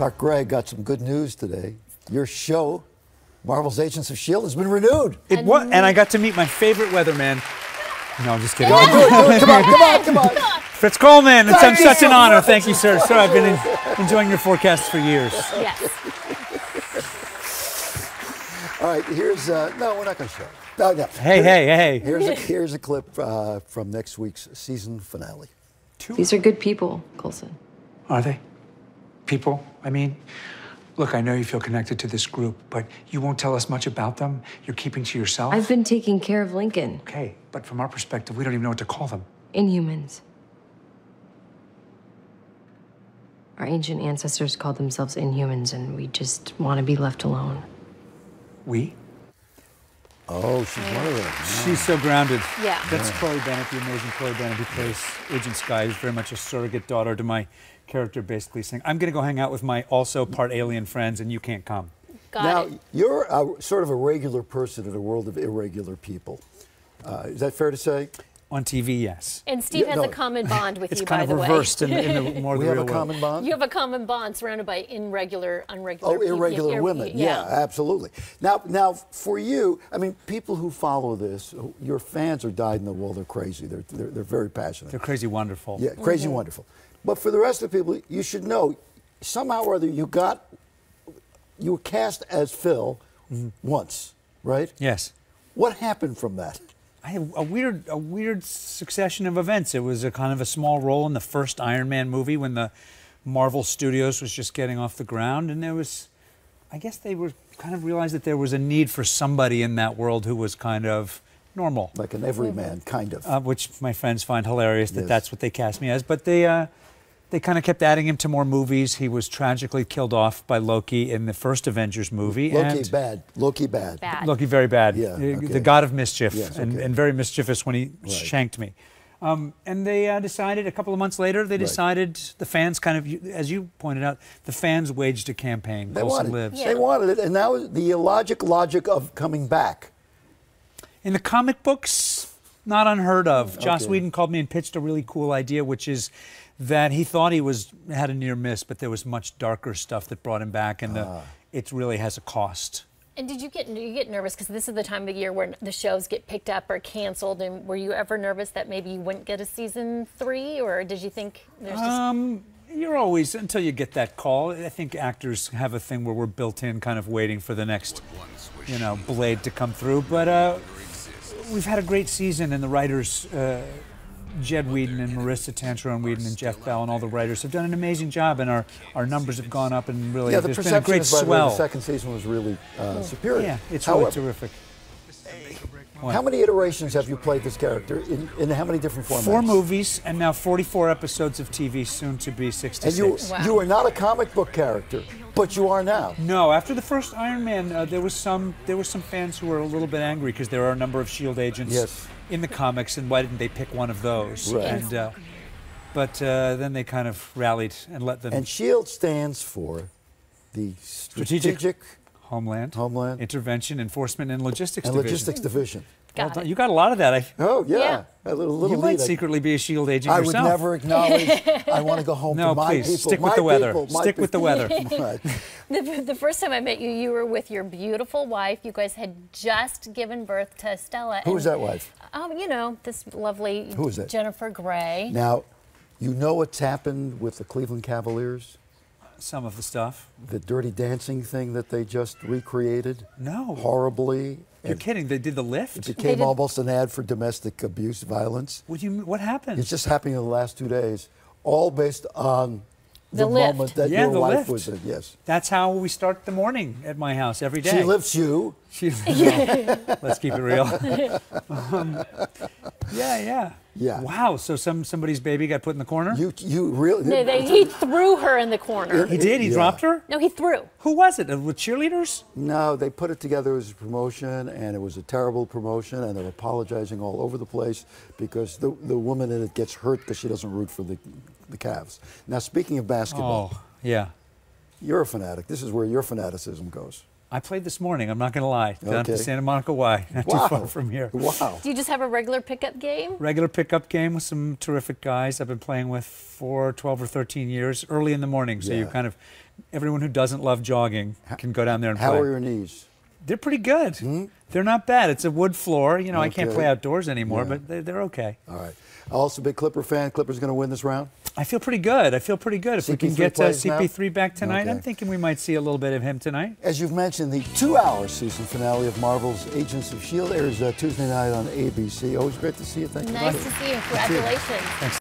Clark Gregg got some good news today. Your show, Marvel's Agents of S.H.I.E.L.D., has been renewed. It was, and I got to meet my favorite weatherman. No, I'm just kidding. Do it. Come on. Fritz Coleman, it's such an honor. Thank you, sir. Sir, I've been enjoying your forecasts for years. Yes. All right, here's, no, we're not going to show it. No. Hey. Here's a clip from next week's season finale. These are good people, Coulson. Are they? People? I mean, look, I know you feel connected to this group, but you won't tell us much about them. You're keeping to yourself. I've been taking care of Lincoln. Okay, but from our perspective, we don't even know what to call them. Inhumans. Our ancient ancestors called themselves Inhumans, and we just want to be left alone. We? Oh, she's one of them. She's so grounded. Yeah. That's Chloe Bennett, the amazing Chloe Bennett, who plays Agent Skye, who's very much a surrogate daughter to my character, basically saying, I'm going to go hang out with my also part alien friends, and you can't come. Now, you're sort of a regular person in a world of irregular people. Is that fair to say? On TV, yes. And Steve has a common bond with you, It's by the way. kind of reversed in the more we the have real a common world. bond? You have a common bond surrounded by unregular Oh, irregular women. Yeah, absolutely. Now, for you, I mean, people who follow this, your fans are dyed in the wool. They're crazy. They're very passionate. They're crazy wonderful. Yeah, crazy wonderful. But for the rest of the people, you should know, somehow or other, you were cast as Phil once, right? Yes. What happened from that? I had a weird succession of events. It was a kind of a small role in the first Iron Man movie when the Marvel Studios was just getting off the ground, and there was, I guess they were kind of realized that there was a need for somebody in that world who was kind of normal. Like an everyman, kind of. Which my friends find hilarious that that's what they cast me as. But they kind of kept adding him to more movies. He was tragically killed off by Loki in the first Avengers movie. Loki bad. Loki bad. Loki very bad. Yeah, okay. The god of mischief, Yes, and very mischievous when he shanked me. And they decided a couple of months later, they decided, the fans kind of, as you pointed out, the fans waged a campaign. They Coulson wanted, lives. they wanted it, and that was the logic of coming back. In the comic books, not unheard of. Joss Whedon called me and pitched a really cool idea, which is that he thought he had a near miss, but there was much darker stuff that brought him back, and it really has a cost. And do you get nervous, because this is the time of year where the shows get picked up or canceled, and were you ever nervous that maybe you wouldn't get a season 3, or did you think there's just... You're always, until you get that call, I think actors have a thing where we're built in kind of waiting for the next, blade to come through, but we've had a great season, and the writers, Jed Whedon and Marissa Tancheron Whedon and Jeff Bell and all the writers have done an amazing job, and our numbers have gone up, and really the there's been a perception great is, by the way, swell. the second season was really superior. Yeah, it's really terrific. How many iterations have you played this character in how many different formats? 4 movies and now 44 episodes of TV, soon to be 66. And you were not a comic book character, but you are now. No, after the first Iron Man, there was some fans who were a little bit angry because there are a number of S.H.I.E.L.D. agents in the comics, and why didn't they pick one of those? Right. And but then they kind of rallied and let them. And S.H.I.E.L.D. stands for the Strategic Homeland Intervention, Enforcement, and Logistics Division. Logistics Division. You got a lot of that. Oh, yeah. A little you might secretly be a S.H.I.E.L.D. agent yourself. yourself. I would never acknowledge. I want to go home to my people. Stick with the weather. Stick with the weather. The first time I met you, you were with your beautiful wife. You guys had just given birth to Stella. Who was that wife? This lovely Who is that? Jennifer Grey. Now, you know what's happened with the Cleveland Cavaliers? Some of the stuff. The Dirty Dancing thing that they just recreated? No. Horribly. You're kidding. They did the lift? It became almost an ad for domestic abuse violence. What happened? It's just happening in the last 2 days, all based on the lift. moment that your wife was in. Yes. That's how we start the morning at my house every day. She lifts you. Let's keep it real. Yeah. Wow. So somebody's baby got put in the corner? You really? No, he threw her in the corner. He did? He dropped her? No, he threw. Who was it? With cheerleaders? No, they put it together as a promotion, and it was a terrible promotion, and they're apologizing all over the place because the woman in it gets hurt because she doesn't root for the Cavs. Now, speaking of basketball, you're a fanatic. This is where your fanaticism goes. I played this morning, I'm not going to lie, down to Santa Monica Y, not too far from here. Wow. Do you just have a regular pickup game? Regular pickup game with some terrific guys I've been playing with for 12 or 13 years, early in the morning, so you kind of everyone who doesn't love jogging can go down there and play. How are your knees? They're pretty good. They're not bad. It's a wood floor. You know, I can't Okay. play outdoors anymore, Yeah. but they're okay. All right. Also, big Clipper fan. Clippers going to win this round? I feel pretty good. If we can CP3 get plays now? CP3 back tonight, Okay. I'm thinking we might see a little bit of him tonight. As you've mentioned, the 2-hour season finale of Marvel's Agents of S.H.I.E.L.D. airs Tuesday night on ABC. Always great to see you. Thank you. Nice to see you. Congratulations. Thanks.